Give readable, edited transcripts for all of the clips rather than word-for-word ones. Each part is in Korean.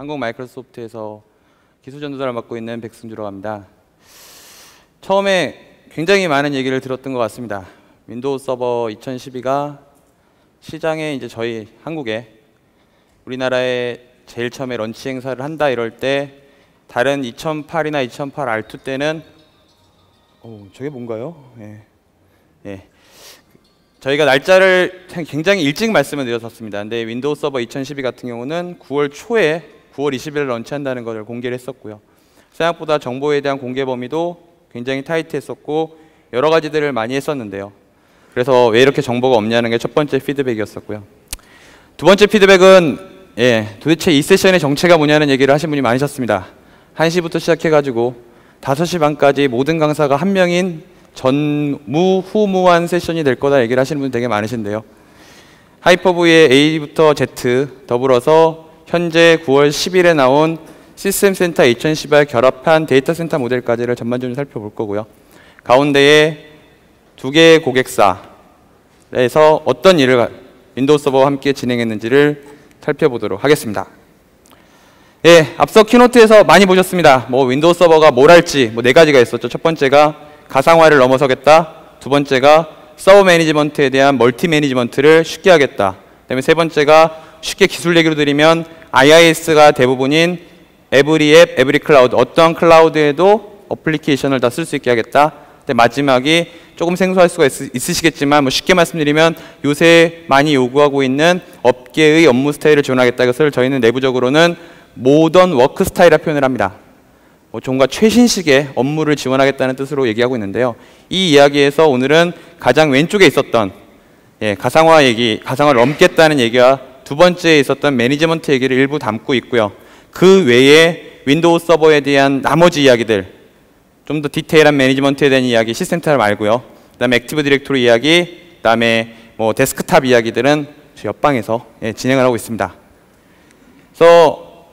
한국 마이크로소프트에서 기술 전도사를 맡고 있는 백승주라고 합니다. 처음에 굉장히 많은 얘기를 들었던 것 같습니다. 윈도우 서버 2012가 시장에 이제 저희 한국에 우리나라에 제일 처음에 런치 행사를 한다 이럴 때 다른 2008이나 2008 R2 때는 저게 뭔가요? 저희가 날짜를 굉장히 일찍 말씀을 드렸었습니다. 근데 윈도우 서버 2012 같은 경우는 9월 초에 9월 20일에 런치한다는 것을 공개를 했었고요. 생각보다 정보에 대한 공개 범위도 굉장히 타이트했었고 여러 가지들을 많이 했었는데요. 그래서 왜 이렇게 정보가 없냐는 게 첫 번째 피드백이었었고요. 두 번째 피드백은 도대체 이 세션의 정체가 뭐냐는 얘기를 하신 분이 많으셨습니다. 1시부터 시작해가지고 5시 반까지 모든 강사가 한 명인 전무후무한 세션이 될 거다 얘기를 하시는 분 되게 많으신데요. 하이퍼V의 A부터 Z 더불어서 현재 9월 10일에 나온 시스템센터 H1010와 결합한 데이터 센터 모델까지를 전반적으로 살펴볼 거고요. 가운데에 두 개의 고객사에서 어떤 일을 윈도우 서버와 함께 진행했는지를 살펴보도록 하겠습니다. 앞서 키노트에서 많이 보셨습니다. 윈도우 서버가 뭘 할지 4가지가 있었죠. 첫 번째가 가상화를 넘어서겠다. 두 번째가 서버 매니지먼트에 대한 멀티 매니지먼트를 쉽게 하겠다. 그다음에 세 번째가 쉽게 기술 얘기로 드리면 IIS가 대부분인 에브리 앱, 에브리 클라우드, 어떠한 클라우드에도 어플리케이션을 다 쓸 수 있게 하겠다. 근데 마지막이 조금 생소할 수가 있으시겠지만 쉽게 말씀드리면 요새 많이 요구하고 있는 업계의 업무 스타일을 지원하겠다. 이것을 저희는 내부적으로는 모던 워크 스타일이라 표현을 합니다. 좀과 최신식의 업무를 지원하겠다는 뜻으로 얘기하고 있는데요. 이 이야기에서 오늘은 가장 왼쪽에 있었던 가상화 얘기, 가상화를 넘겠다는 얘기와 두 번째에 있었던 매니지먼트 얘기를 일부 담고 있고요. 그 외에 윈도우 서버에 대한 나머지 이야기들, 좀 더 디테일한 매니지먼트에 대한 이야기, 시스템탑 말고요. 그 다음에 액티브 디렉토리 이야기, 그 다음에 데스크탑 이야기들은 저희 옆방에서 진행을 하고 있습니다. 그래서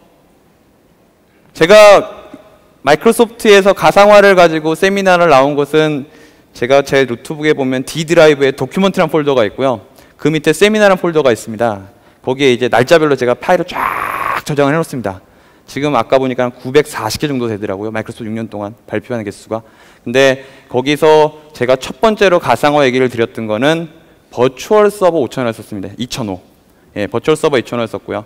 제가 마이크로소프트에서 가상화를 가지고 세미나를 나온 것은 제가 제 노트북에 보면 D 드라이브에 도큐먼트라는 폴더가 있고요. 그 밑에 세미나라는 폴더가 있습니다. 거기에 이제 날짜별로 제가 파일을 쫙 저장을 해놓습니다. 지금 아까 보니까 한 940개 정도 되더라고요. 마이크로소프트 6년 동안 발표하는 개수가. 근데 거기서 제가 첫 번째로 가상화 얘기를 드렸던 거는 버추얼 서버 5000을 썼습니다. 2005. 버추얼 서버 2005를 썼고요.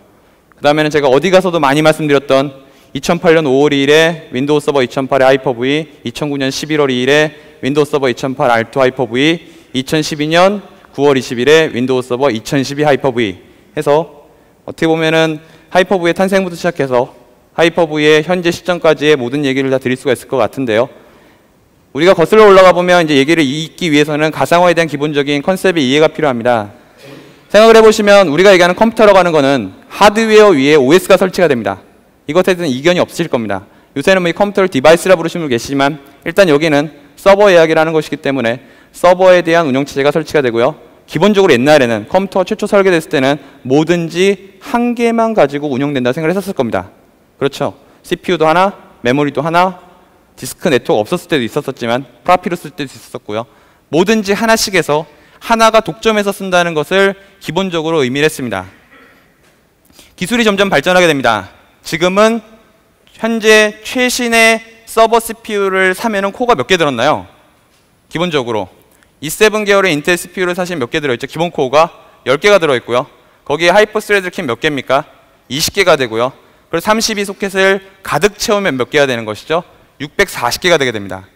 그 다음에는 제가 어디 가서도 많이 말씀드렸던 2008년 5월 2일에 윈도우 서버 2008의 하이퍼V, 2009년 11월 2일에 윈도우 서버 2008 R2 하이퍼V, 2012년 9월 20일에 윈도우 서버 2012 하이퍼V 해서 어떻게 보면은 하이퍼V의 탄생부터 시작해서 하이퍼V의 현재 시점까지의 모든 얘기를 다 드릴 수가 있을 것 같은데요. 우리가 거슬러 올라가 보면 이제 얘기를 잇기 위해서는 가상화에 대한 기본적인 컨셉의 이해가 필요합니다. 생각을 해보시면 우리가 얘기하는 컴퓨터라고 하는 거는 하드웨어 위에 OS가 설치가 됩니다. 이것에 대해서는 이견이 없으실 겁니다. 요새는 이 컴퓨터를 디바이스라 부르시는 분 계시지만 일단 여기는 서버 이야기라는 것이기 때문에 서버에 대한 운영체제가 설치가 되고요. 기본적으로 옛날에는 컴퓨터 최초 설계됐을 때는 뭐든지 한 개만 가지고 운영된다 생각을 했었을 겁니다. 그렇죠. CPU도 하나, 메모리도 하나, 디스크 네트워크 없었을 때도 있었지만 프라피로 쓸 때도 있었고요. 뭐든지 하나씩 해서 하나가 독점해서 쓴다는 것을 기본적으로 의미를 했습니다. 기술이 점점 발전하게 됩니다. 지금은 현재 최신의 서버 CPU를 사면은 코어가 몇 개 들었나요? 기본적으로 i7 계열의 인텔 CPU를 사시면 몇 개 들어있죠? 기본 코어가 10개가 들어있고요. 거기에 하이퍼 스레드 킨 몇 개입니까? 20개가 되고요. 그리고 32 소켓을 가득 채우면 몇 개가 되는 것이죠? 640개가 되게 됩니다.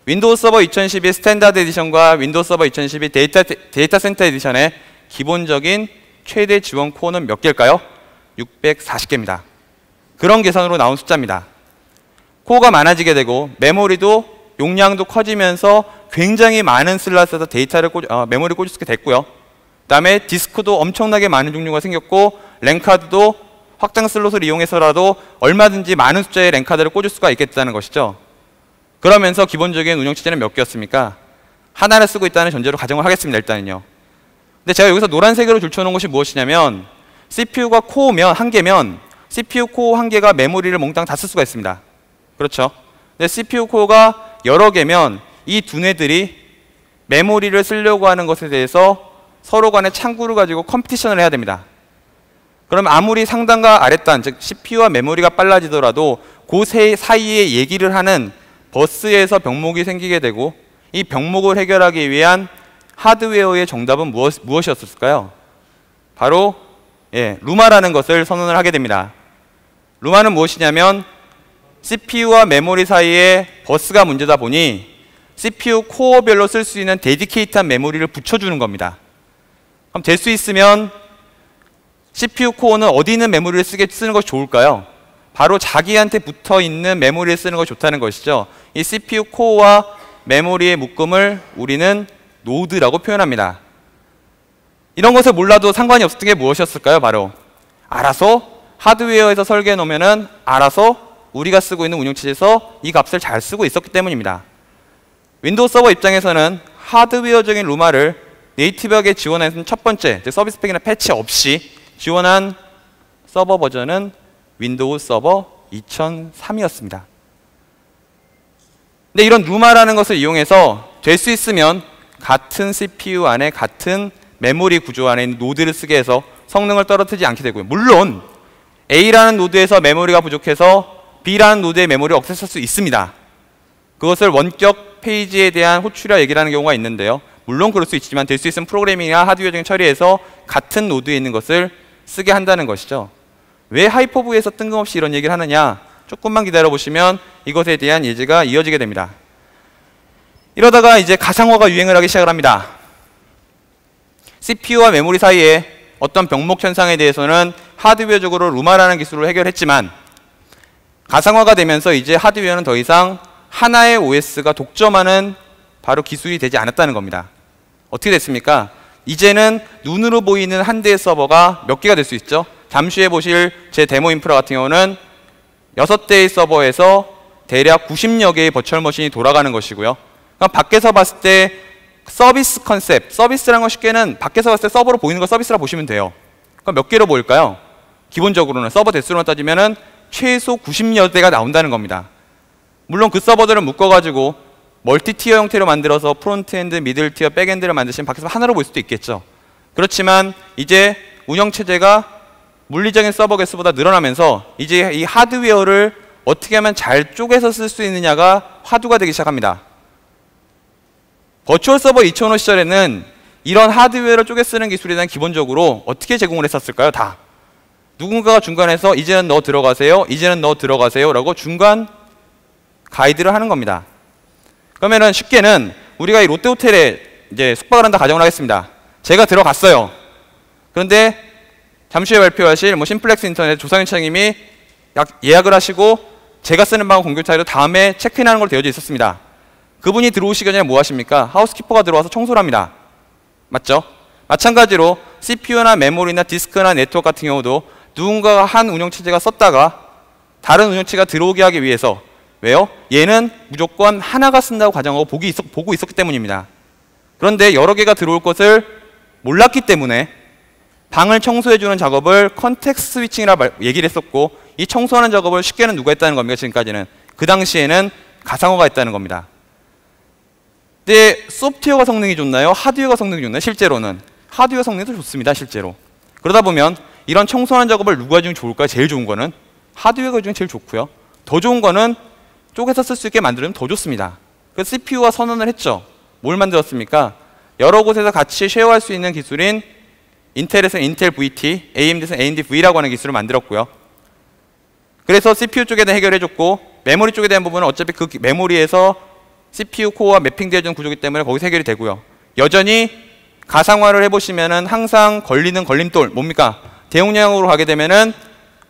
윈도우 서버 2012 스탠다드 에디션과 윈도우 서버 2012 데이터 센터 에디션의 기본적인 최대 지원 코어는 몇 개일까요? 640개입니다. 그런 계산으로 나온 숫자입니다. 코어가 많아지게 되고 메모리도 용량도 커지면서 굉장히 많은 슬롯에서 메모리를 꽂을 수 있게 됐고요. 그 다음에 디스크도 엄청나게 많은 종류가 생겼고 랜카드도 확장 슬롯을 이용해서라도 얼마든지 많은 숫자의 랜카드를 꽂을 수가 있겠다는 것이죠. 그러면서 기본적인 운영체제는 몇 개였습니까? 하나를 쓰고 있다는 전제로 가정을 하겠습니다. 일단은요. 근데 제가 여기서 노란색으로 줄쳐놓은 것이 무엇이냐면 CPU가 코어면 한 개면 CPU 코어 한 개가 메모리를 몽땅 다 쓸 수가 있습니다. 그렇죠? 근데 CPU 코어가 여러 개면 이 두뇌들이 메모리를 쓰려고 하는 것에 대해서 서로 간에 창구를 가지고 컴피티션을 해야 됩니다. 그러면 아무리 상단과 아랫단, 즉 CPU와 메모리가 빨라지더라도 그 사이에 얘기를 하는 버스에서 병목이 생기게 되고, 이 병목을 해결하기 위한 하드웨어의 정답은 무엇이었을까요? 바로 루마라는 것을 선언을 하게 됩니다. 루마는 무엇이냐면 CPU와 메모리 사이에 버스가 문제다 보니 CPU 코어별로 쓸 수 있는 데디케이트한 메모리를 붙여주는 겁니다. 그럼 될 수 있으면 CPU 코어는 어디 있는 메모리를 쓰는 것이 좋을까요? 바로 자기한테 붙어 있는 메모리를 쓰는 것이 좋다는 것이죠. 이 CPU 코어와 메모리의 묶음을 우리는 노드라고 표현합니다. 이런 것을 몰라도 상관이 없었던 게 무엇이었을까요? 바로 알아서 하드웨어에서 설계해 놓으면은 알아서 우리가 쓰고 있는 운영체제에서 이 값을 잘 쓰고 있었기 때문입니다. 윈도우 서버 입장에서는 하드웨어적인 루마를 네이티브하게 지원하는 첫 번째, 서비스 팩이나 패치 없이 지원한 서버 버전은 윈도우 서버 2003이었습니다. 근데 이런 루마라는 것을 이용해서 될 수 있으면 같은 CPU 안에 같은 메모리 구조 안에 있는 노드를 쓰게 해서 성능을 떨어뜨리지 않게 되고요. 물론 A라는 노드에서 메모리가 부족해서 B라는 노드의 메모리를 억세스할 수 있습니다. 그것을 원격 페이지에 대한 호출이라 얘기를 하는 경우가 있는데요. 물론 그럴 수 있지만 될 수 있으면 프로그래밍이나 하드웨어적인 처리에서 같은 노드에 있는 것을 쓰게 한다는 것이죠. 왜 하이퍼브에서 뜬금없이 이런 얘기를 하느냐? 조금만 기다려보시면 이것에 대한 예제가 이어지게 됩니다. 이러다가 이제 가상화가 유행을 하기 시작을 합니다. CPU와 메모리 사이에 어떤 병목 현상에 대해서는 하드웨어적으로 루마라는 기술로 해결했지만 가상화가 되면서 이제 하드웨어는 더 이상 하나의 OS가 독점하는 바로 기술이 되지 않았다는 겁니다. 어떻게 됐습니까? 이제는 눈으로 보이는 한 대의 서버가 몇 개가 될 수 있죠? 잠시 후에 보실 제 데모 인프라 같은 경우는 6대의 서버에서 대략 90여 개의 버추얼 머신이 돌아가는 것이고요. 그럼 밖에서 봤을 때 서비스 컨셉, 서비스라는 건 쉽게는 밖에서 봤을 때 서버로 보이는 거 서비스라 보시면 돼요. 그럼 몇 개로 보일까요? 기본적으로는 서버 대수로만 따지면은 최소 90여 대가 나온다는 겁니다. 물론 그 서버들을 묶어가지고 멀티티어 형태로 만들어서 프론트엔드, 미들티어, 백엔드를 만드시면 밖에서 하나로 볼 수도 있겠죠. 그렇지만 이제 운영체제가 물리적인 서버 개수보다 늘어나면서 이제 이 하드웨어를 어떻게 하면 잘 쪼개서 쓸 수 있느냐가 화두가 되기 시작합니다. 버추얼 서버 2005 시절에는 이런 하드웨어를 쪼개 쓰는 기술에 대한 기본적으로 어떻게 제공을 했었을까요? 다 누군가가 중간에서 이제는 너 들어가세요, 이제는 너 들어가세요 라고 중간 가이드를 하는 겁니다. 그러면은 쉽게는 우리가 이 롯데호텔에 이제 숙박을 한다 가정을 하겠습니다. 제가 들어갔어요. 그런데 잠시 후에 발표하실 심플렉스 인터넷 조상윤 차장님이 예약을 하시고 제가 쓰는 방은 공교 차이로 다음에 체크인하는 걸로 되어져 있었습니다. 그분이 들어오시기 전에 뭐 하십니까? 하우스키퍼가 들어와서 청소를 합니다. 맞죠? 마찬가지로 CPU나 메모리나 디스크나 네트워크 같은 경우도 누군가가 한 운영체제가 썼다가 다른 운영체제가 들어오게 하기 위해서 왜요? 얘는 무조건 하나가 쓴다고 가정하고 보고 있었기 때문입니다. 그런데 여러 개가 들어올 것을 몰랐기 때문에 방을 청소해주는 작업을 컨텍스트 스위칭이라 얘기를 했었고 이 청소하는 작업을 쉽게는 누가 했다는 겁니까? 지금까지는. 그 당시에는 가상화가 했다는 겁니다. 근데 소프트웨어가 성능이 좋나요? 하드웨어가 성능이 좋나요? 실제로는 하드웨어 성능도 좋습니다. 실제로. 그러다 보면 이런 청소하는 작업을 누가 해주면 좋을까요? 제일 좋은 거는 하드웨어가 해주면 제일 좋고요. 더 좋은 거는 쪼개서 쓸 수 있게 만들면 더 좋습니다. 그래서 CPU가 선언을 했죠. 뭘 만들었습니까? 여러 곳에서 같이 쉐어할 수 있는 기술인 인텔에서는 인텔 VT, AMD에서는 AMD V라고 하는 기술을 만들었고요. 그래서 CPU 쪽에 대한 해결해줬고 메모리 쪽에 대한 부분은 어차피 그 메모리에서 CPU 코어와 매핑되어주는 구조이기 때문에 거기서 해결이 되고요. 여전히 가상화를 해보시면은 항상 걸리는 걸림돌 뭡니까? 대용량으로 가게 되면은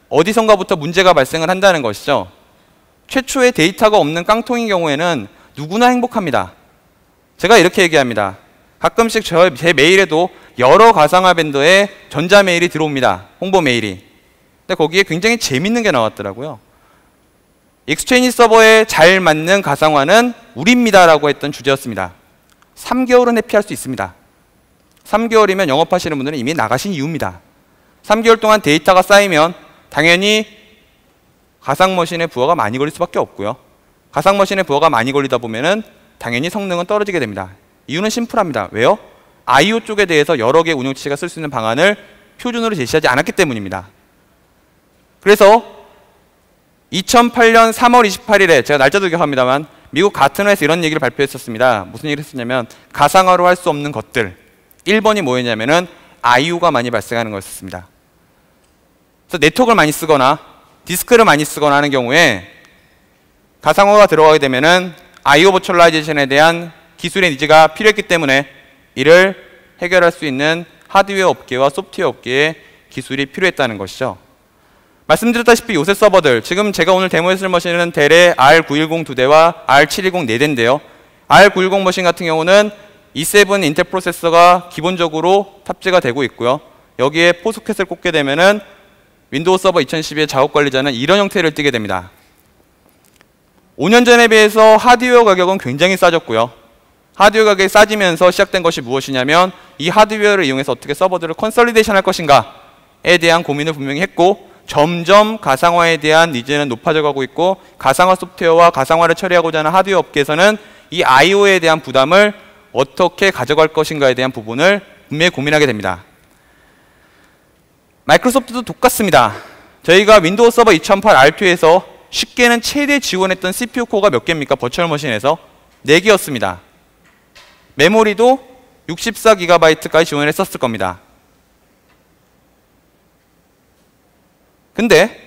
어디선가부터 문제가 발생을 한다는 것이죠. 최초의 데이터가 없는 깡통인 경우에는 누구나 행복합니다. 제가 이렇게 얘기합니다. 가끔씩 제 메일에도 여러 가상화 벤더의 전자 메일이 들어옵니다. 홍보 메일이. 근데 거기에 굉장히 재밌는 게 나왔더라고요. 익스체인지 서버에 잘 맞는 가상화는 우리입니다라고 했던 주제였습니다. 3개월은 회피할 수 있습니다. 3개월이면 영업하시는 분들은 이미 나가신 이유입니다. 3개월 동안 데이터가 쌓이면 당연히 가상머신의 부하가 많이 걸릴 수밖에 없고요. 가상머신의 부하가 많이 걸리다 보면은 당연히 성능은 떨어지게 됩니다. 이유는 심플합니다. 왜요? I/O 쪽에 대해서 여러 개의 운영체제가 쓸 수 있는 방안을 표준으로 제시하지 않았기 때문입니다. 그래서 2008년 3월 28일에 제가 날짜도 기억합니다만 미국 가트너에서 이런 얘기를 발표했었습니다. 무슨 얘기를 했었냐면 가상화로 할 수 없는 것들 1번이 뭐였냐면은 IO가 많이 발생하는 거였습니다. 그래서 네트워크를 많이 쓰거나 디스크를 많이 쓰거나 하는 경우에 가상화가 들어가게 되면은 IO 버추얼라이제이션에 대한 기술의 니즈가 필요했기 때문에 이를 해결할 수 있는 하드웨어 업계와 소프트웨어 업계의 기술이 필요했다는 것이죠. 말씀드렸다시피 요새 서버들, 지금 제가 오늘 데모에 쓸 머신은 델의 R910 2대와 R710 4대인데요. R910 머신 같은 경우는 i7 인텔 프로세서가 기본적으로 탑재가 되고 있고요. 여기에 포소켓을 꽂게 되면은 윈도우 서버 2012의 작업 관리자는 이런 형태를 띠게 됩니다. 5년 전에 비해서 하드웨어 가격은 굉장히 싸졌고요. 하드웨어 가격이 싸지면서 시작된 것이 무엇이냐면 이 하드웨어를 이용해서 어떻게 서버들을 컨설리데이션 할 것인가에 대한 고민을 분명히 했고 점점 가상화에 대한 니즈는 높아져 가고 있고 가상화 소프트웨어와 가상화를 처리하고자 하는 하드웨어 업계에서는 이 IO에 대한 부담을 어떻게 가져갈 것인가에 대한 부분을 분명히 고민하게 됩니다. 마이크로소프트도 똑같습니다. 저희가 윈도우 서버 2008 R2에서 쉽게는 최대 지원했던 CPU 코어가 몇 개입니까? 버추얼 머신에서 4개였습니다. 메모리도 64GB까지 지원을 했었을 겁니다. 근데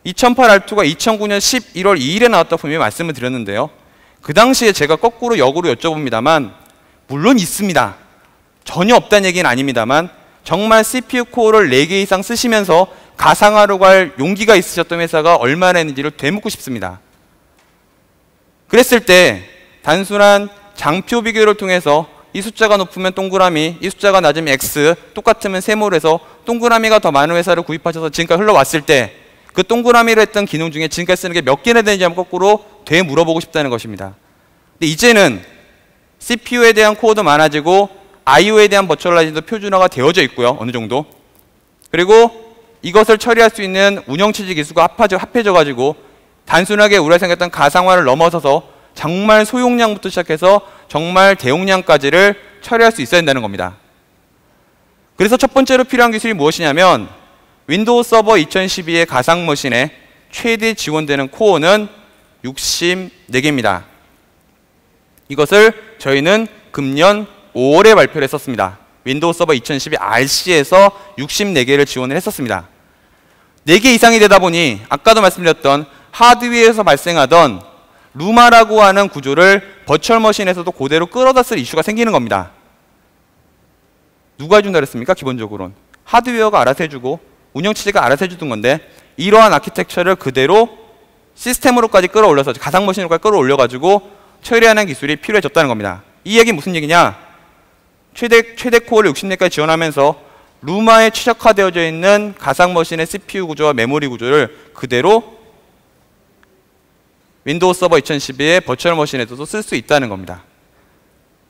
2008 R2가 2009년 11월 2일에 나왔다고 분명히 말씀을 드렸는데요. 그 당시에 제가 거꾸로 역으로 여쭤봅니다만 물론 있습니다. 전혀 없다는 얘기는 아닙니다만 정말 CPU 코어를 4개 이상 쓰시면서 가상화로 갈 용기가 있으셨던 회사가 얼마나 있는지를 되묻고 싶습니다. 그랬을 때 단순한 장표 비교를 통해서 이 숫자가 높으면 동그라미, 이 숫자가 낮으면 X, 똑같으면 세모로 해서 동그라미가 더 많은 회사를 구입하셔서 지금까지 흘러왔을 때 그 동그라미로 했던 기능 중에 지금까지 쓰는 게 몇 개나 되는지 한번 거꾸로 되물어보고 싶다는 것입니다. 근데 이제는 CPU에 대한 코어도 많아지고 IO에 대한 버추얼라이징도 표준화가 되어져 있고요. 어느 정도. 그리고 이것을 처리할 수 있는 운영체제 기술과 합해져가지고 단순하게 우리가 생각했던 가상화를 넘어서서 정말 소용량부터 시작해서 정말 대용량까지를 처리할 수 있어야 된다는 겁니다. 그래서 첫 번째로 필요한 기술이 무엇이냐면 윈도우 서버 2012의 가상 머신에 최대 지원되는 코어는 64개입니다. 이것을 저희는 금년 5월에 발표를 했었습니다. 윈도우 서버 2012 RC에서 64개를 지원을 했었습니다. 4개 이상이 되다 보니 아까도 말씀드렸던 하드웨어에서 발생하던 루마라고 하는 구조를 버추얼 머신에서도 그대로 끌어다 쓸 이슈가 생기는 겁니다. 누가 해준다 그랬습니까? 기본적으로는 하드웨어가 알아서 해주고 운영체제가 알아서 해주던 건데 이러한 아키텍처를 그대로 시스템으로까지 끌어올려서 가상 머신으로까지 끌어올려가지고 처리하는 기술이 필요해졌다는 겁니다. 이 얘기는 무슨 얘기냐? 최대 코어를 64개까지 지원하면서 루마에 최적화되어져 있는 가상 머신의 CPU 구조와 메모리 구조를 그대로 윈도우 서버 2012의 버추얼 머신에서도 쓸 수 있다는 겁니다.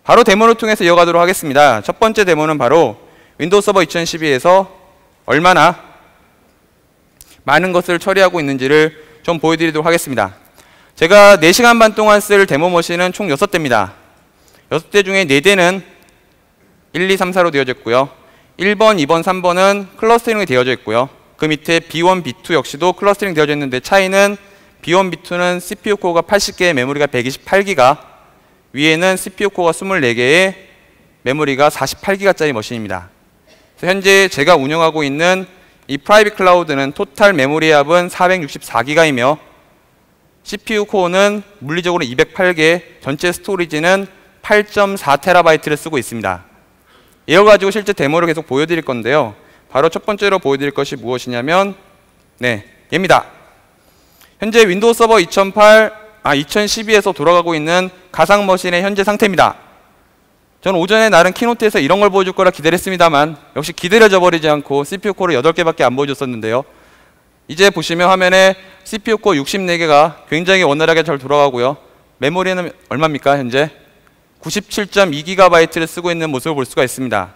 바로 데모를 통해서 이어가도록 하겠습니다. 첫 번째 데모는 바로 윈도우 서버 2012에서 얼마나 많은 것을 처리하고 있는지를 좀 보여드리도록 하겠습니다. 제가 4시간 반 동안 쓸 데모 머신은 총 6대입니다. 6대 중에 4대는 1, 2, 3, 4로 되어져 있고요. 1번, 2번, 3번은 클러스터링이 되어져 있고요. 그 밑에 B1, B2 역시도 클러스터링 되어져 있는데 차이는 B1, B2는 CPU 코어가 80개, 메모리가 128기가, 위에는 CPU 코어가 24개에 메모리가 48기가짜리 머신입니다. 현재 제가 운영하고 있는 이 프라이빗 클라우드는 토탈 메모리 합은 464기가이며 CPU 코어는 물리적으로 208개, 전체 스토리지는 8.4TB를 쓰고 있습니다. 이걸 가지고 실제 데모를 계속 보여드릴 건데요. 바로 첫 번째로 보여드릴 것이 무엇이냐면 얘입니다. 현재 윈도우 서버 2012에서 돌아가고 있는 가상 머신의 현재 상태입니다. 저는 오전에 나름 키노트에서 이런 걸 보여줄 거라 기대했습니다만 역시 기다려져 버리지 않고 CPU 코어를 8개밖에 안 보여줬었는데요. 이제 보시면 화면에 CPU 코어 64개가 굉장히 원활하게 잘 돌아가고요. 메모리는 얼마입니까? 현재 97.2GB를 쓰고 있는 모습을 볼 수가 있습니다.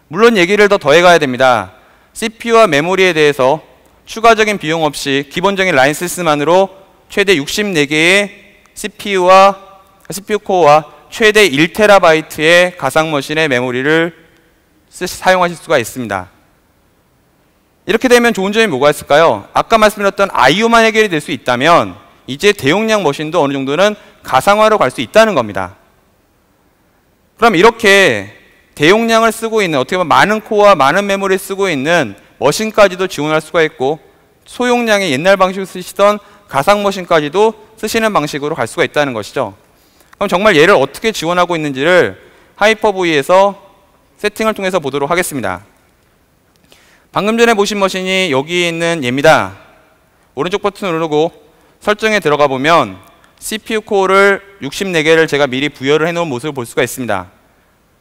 물론 얘기를 더 더해가야 됩니다. CPU와 메모리에 대해서 추가적인 비용 없이 기본적인 라이센스만으로 최대 64개의 CPU 코어와 최대 1TB의 가상 머신의 메모리를 사용하실 수가 있습니다. 이렇게 되면 좋은 점이 뭐가 있을까요? 아까 말씀드렸던 I/O만 해결이 될 수 있다면 이제 대용량 머신도 어느 정도는 가상화로 갈 수 있다는 겁니다. 그럼 이렇게 대용량을 쓰고 있는, 어떻게 보면 많은 코어와 많은 메모리를 쓰고 있는 머신까지도 지원할 수가 있고, 소용량의 옛날 방식으로 쓰시던 가상 머신까지도 쓰시는 방식으로 갈 수가 있다는 것이죠. 그럼 정말 얘를 어떻게 지원하고 있는지를 하이퍼V에서 세팅을 통해서 보도록 하겠습니다. 방금 전에 보신 머신이 여기 있는 얘입니다. 오른쪽 버튼 누르고 설정에 들어가 보면 CPU 코어를 64개를 제가 미리 부여를 해놓은 모습을 볼 수가 있습니다.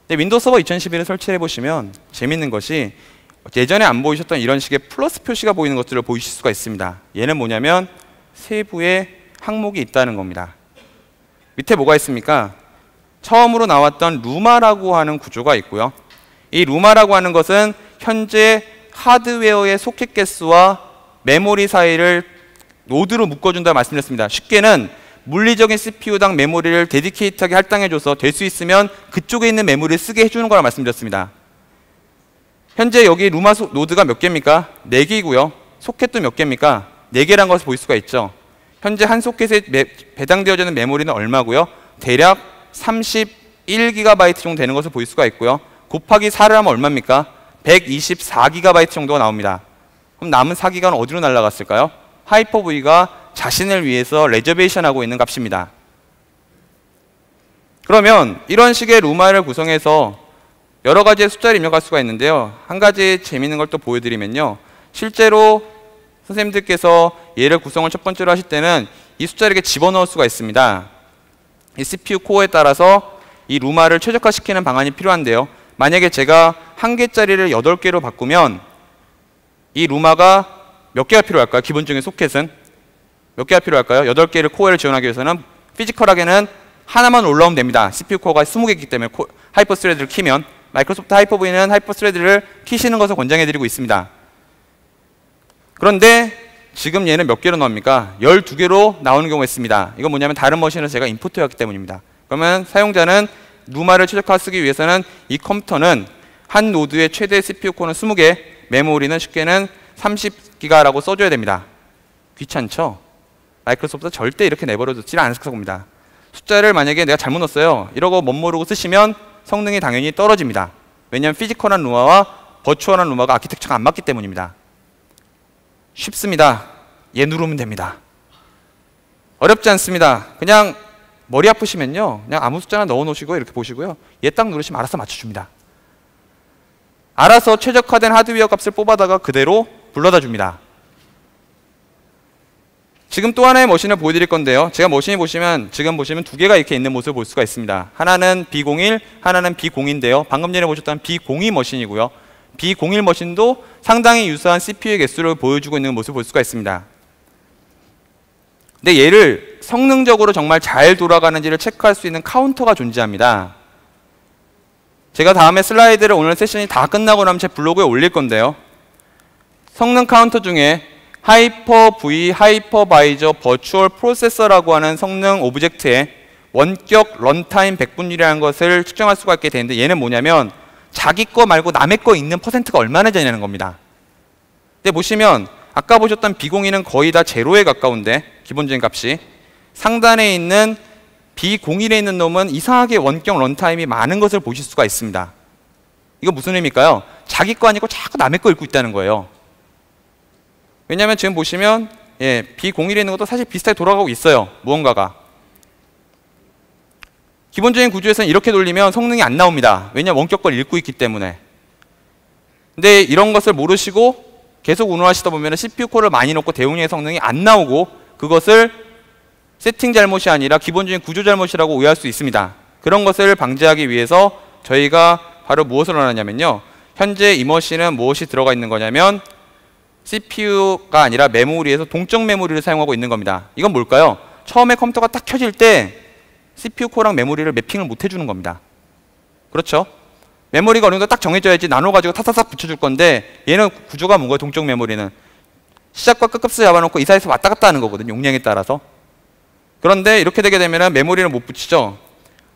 근데 윈도우 서버 2011을 설치해 보시면 재밌는 것이 예전에 안 보이셨던 이런 식의 플러스 표시가 보이는 것들을 보이실 수가 있습니다. 얘는 뭐냐면 세부에 항목이 있다는 겁니다. 밑에 뭐가 있습니까? 처음으로 나왔던 루마라고 하는 구조가 있고요. 이 루마라고 하는 것은 현재 하드웨어의 소켓 개수와 메모리 사이를 노드로 묶어준다 말씀드렸습니다. 쉽게는 물리적인 CPU당 메모리를 데디케이트하게 할당해줘서 될 수 있으면 그쪽에 있는 메모리를 쓰게 해주는 거라 말씀드렸습니다. 현재 여기 루마 노드가 몇 개입니까? 4개이고요. 소켓도 몇 개입니까? 4개라는 것을 볼 수가 있죠. 현재 한 소켓에 배당되어지는 메모리는 얼마고요? 대략 31GB 정도 되는 것을 볼 수가 있고요. 곱하기 4를 하면 얼마입니까? 124GB 정도가 나옵니다. 그럼 남은 4기가는 어디로 날아갔을까요? 하이퍼V가 자신을 위해서 레저베이션하고 있는 값입니다. 그러면 이런 식의 루마를 구성해서 여러 가지의 숫자를 입력할 수가 있는데요. 한 가지 재미있는 걸 또 보여드리면요. 실제로 선생님들께서 얘를 구성을 첫 번째로 하실 때는 이 숫자를 이렇게 집어넣을 수가 있습니다. 이 CPU 코어에 따라서 이 루마를 최적화시키는 방안이 필요한데요. 만약에 제가 1개짜리를 8개로 바꾸면 이 루마가 몇 개가 필요할까요? 기본적인 소켓은 몇 개가 필요할까요? 8개를 코어를 지원하기 위해서는 피지컬하게는 하나만 올라오면 됩니다. CPU 코어가 20개이기 때문에 하이퍼 스레드를 키면, 마이크로소프트 하이퍼V는 하이퍼 스레드를 키시는 것을 권장해드리고 있습니다. 그런데 지금 얘는 몇 개로 나옵니까? 12개로 나오는 경우가 있습니다. 이건 뭐냐면 다른 머신을 제가 임포트했기 때문입니다. 그러면 사용자는 루마를 최적화 쓰기 위해서는 이 컴퓨터는 한 노드의 최대 CPU 코어는 20개, 메모리는 쉽게는 30기가라고 써줘야 됩니다. 귀찮죠? 마이크로소프트 절대 이렇게 내버려 두지 않을 겁니다. 숫자를 만약에 내가 잘못 넣었어요. 이러고 멋모르고 쓰시면 성능이 당연히 떨어집니다. 왜냐하면 피지컬한 루마와 버추얼한 루마가 아키텍처가 안 맞기 때문입니다. 쉽습니다. 얘 누르면 됩니다. 어렵지 않습니다. 그냥 머리 아프시면요, 그냥 아무 숫자나 넣어 놓으시고 이렇게 보시고요, 얘 딱 누르시면 알아서 맞춰줍니다. 알아서 최적화된 하드웨어 값을 뽑아다가 그대로 불러다 줍니다. 지금 또 하나의 머신을 보여드릴 건데요. 제가 머신이 보시면 지금 보시면 2개가 이렇게 있는 모습을 볼 수가 있습니다. 하나는 B01, 하나는 B02인데요. 방금 전에 보셨던 B02 머신이고요. B01 머신도 상당히 유사한 CPU의 개수를 보여주고 있는 모습을 볼 수가 있습니다. 근데 얘를 성능적으로 정말 잘 돌아가는지를 체크할 수 있는 카운터가 존재합니다. 제가 다음에 슬라이드를 오늘 세션이 다 끝나고 나면 제 블로그에 올릴 건데요. 성능 카운터 중에 하이퍼V, 하이퍼바이저, 버추얼 프로세서라고 하는 성능 오브젝트에 원격 런타임 백분율이라는 것을 측정할 수가 있게 되는데, 얘는 뭐냐면 자기 거 말고 남의 거 있는 퍼센트가 얼마나 되냐는 겁니다. 근데 보시면 아까 보셨던 B02는 거의 다 제로에 가까운데, 기본적인 값이 상단에 있는 B01에 있는 놈은 이상하게 원격 런타임이 많은 것을 보실 수가 있습니다. 이거 무슨 의미일까요? 자기 거 아니고 자꾸 남의 거 읽고 있다는 거예요. 왜냐하면 지금 보시면 B01에 있는 것도 사실 비슷하게 돌아가고 있어요. 무언가가. 기본적인 구조에서는 이렇게 돌리면 성능이 안 나옵니다. 왜냐하면 원격 걸 읽고 있기 때문에. 근데 이런 것을 모르시고 계속 운영하시다 보면 CPU 코어를 많이 넣고 대용량의 성능이 안 나오고, 그것을 세팅 잘못이 아니라 기본적인 구조 잘못이라고 오해할 수 있습니다. 그런 것을 방지하기 위해서 저희가 바로 무엇을 하냐면요, 현재 이 머신은 무엇이 들어가 있는 거냐면 CPU가 아니라 메모리에서 동적 메모리를 사용하고 있는 겁니다. 이건 뭘까요? 처음에 컴퓨터가 딱 켜질 때 CPU 코어랑 메모리를 매핑을 못 해주는 겁니다. 그렇죠? 메모리가 어느 정도 딱 정해져야지 나눠가지고 타타닥 붙여줄 건데, 얘는 구조가 뭔가요? 동적 메모리는 시작과 끝값을 잡아놓고 이 사이에서 왔다 갔다 하는 거거든요, 용량에 따라서. 그런데 이렇게 되게 되면 메모리를 못 붙이죠.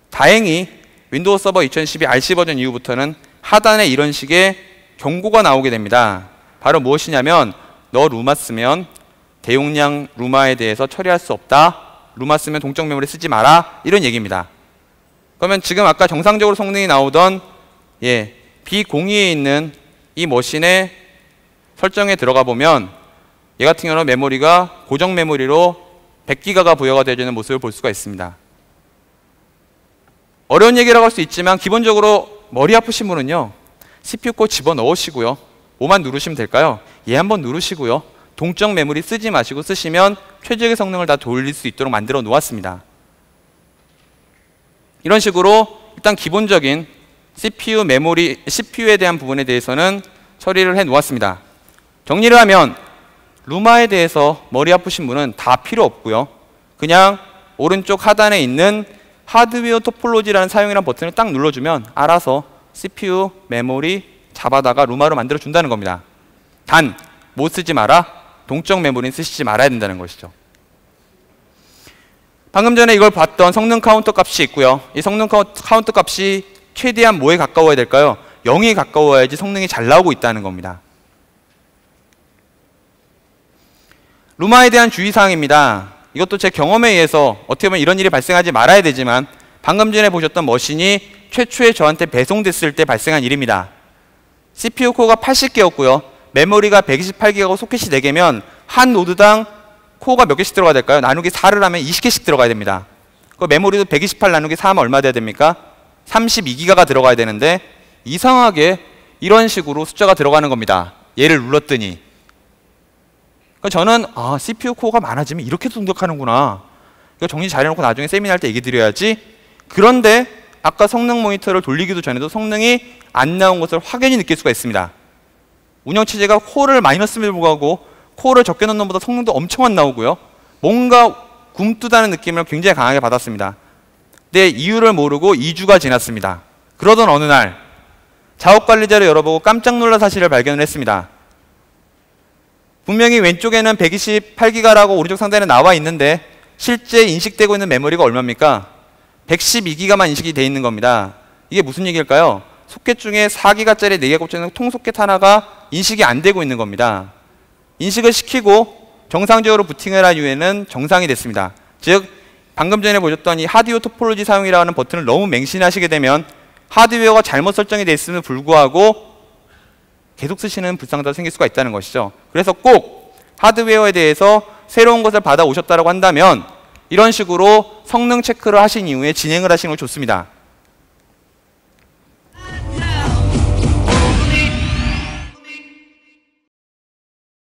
다행히 윈도우 서버 2012 RC 버전 이후부터는 하단에 이런 식의 경고가 나오게 됩니다. 바로 무엇이냐면 너 루마 쓰면 대용량 루마에 대해서 처리할 수 없다. 루마 쓰면 동적 메모리 쓰지 마라. 이런 얘기입니다. 그러면 지금 아까 정상적으로 성능이 나오던 B02에 있는 이 머신의 설정에 들어가 보면 얘 같은 경우는 메모리가 고정 메모리로 100기가가 부여가 되어지는 모습을 볼 수가 있습니다. 어려운 얘기라고 할 수 있지만 기본적으로 머리 아프신 분은요, CPU 코 집어넣으시고요. 뭐만 누르시면 될까요? 얘 한번 누르시고요. 동적 메모리 쓰지 마시고 쓰시면 최적의 성능을 다 돌릴 수 있도록 만들어 놓았습니다. 이런 식으로 일단 기본적인 CPU 메모리, CPU에 대한 부분에 대해서는 처리를 해 놓았습니다. 정리를 하면 루마에 대해서 머리 아프신 분은 다 필요 없고요. 그냥 오른쪽 하단에 있는 하드웨어 토폴로지라는 사용이라는 버튼을 딱 눌러주면 알아서 CPU 메모리 잡아다가 루마로 만들어 준다는 겁니다. 단, 뭐 쓰지 마라? 동적 메모리는 쓰시지 말아야 된다는 것이죠. 방금 전에 이걸 봤던 성능 카운터 값이 있고요. 이 성능 카운터 값이 최대한 뭐에 가까워야 될까요? 0에 가까워야지 성능이 잘 나오고 있다는 겁니다. 루마에 대한 주의사항입니다. 이것도 제 경험에 의해서 어떻게 보면 이런 일이 발생하지 말아야 되지만 방금 전에 보셨던 머신이 최초에 저한테 배송됐을 때 발생한 일입니다. CPU 코어가 80개였고요. 메모리가 128기가고 소켓이 4개면 한 노드당 코어가 몇 개씩 들어가야 될까요? 나누기 4를 하면 20개씩 들어가야 됩니다. 그 메모리도 128 나누기 4 하면 얼마 돼야 됩니까? 32기가가 들어가야 되는데 이상하게 이런 식으로 숫자가 들어가는 겁니다. 얘를 눌렀더니. 그러니까 저는 CPU 코어가 많아지면 이렇게도 동작하는구나. 이거 정리 잘 해놓고 나중에 세미나 할 때 얘기 드려야지. 그런데 아까 성능 모니터를 돌리기도 전에도 성능이 안 나온 것을 확연히 느낄 수가 있습니다. 운영체제가 코어를 많이 넣었음에도 불구하고 코어를 적게 넣는 것보다 성능도 엄청 안 나오고요. 뭔가 굼뜨다는 느낌을 굉장히 강하게 받았습니다. 근데 이유를 모르고 2주가 지났습니다. 그러던 어느 날 작업관리자를 열어보고 깜짝 놀란 사실을 발견을 했습니다. 분명히 왼쪽에는 128기가라고 오른쪽 상단에 나와 있는데 실제 인식되고 있는 메모리가 얼마입니까? 112기가만 인식이 되어 있는 겁니다. 이게 무슨 얘기일까요? 소켓 중에 4기가짜리 4개가 꽂혀있는 통소켓 하나가 인식이 안 되고 있는 겁니다. 인식을 시키고 정상적으로 부팅을 한 이후에는 정상이 됐습니다. 즉 방금 전에 보셨던 이 하드웨어 토폴로지 사용이라는 버튼을 너무 맹신하시게 되면 하드웨어가 잘못 설정이 되어 있음에도 불구하고 계속 쓰시는 불상사가 생길 수가 있다는 것이죠. 그래서 꼭 하드웨어에 대해서 새로운 것을 받아오셨다고 한다면 이런 식으로 성능 체크를 하신 이후에 진행을 하시는 게 좋습니다.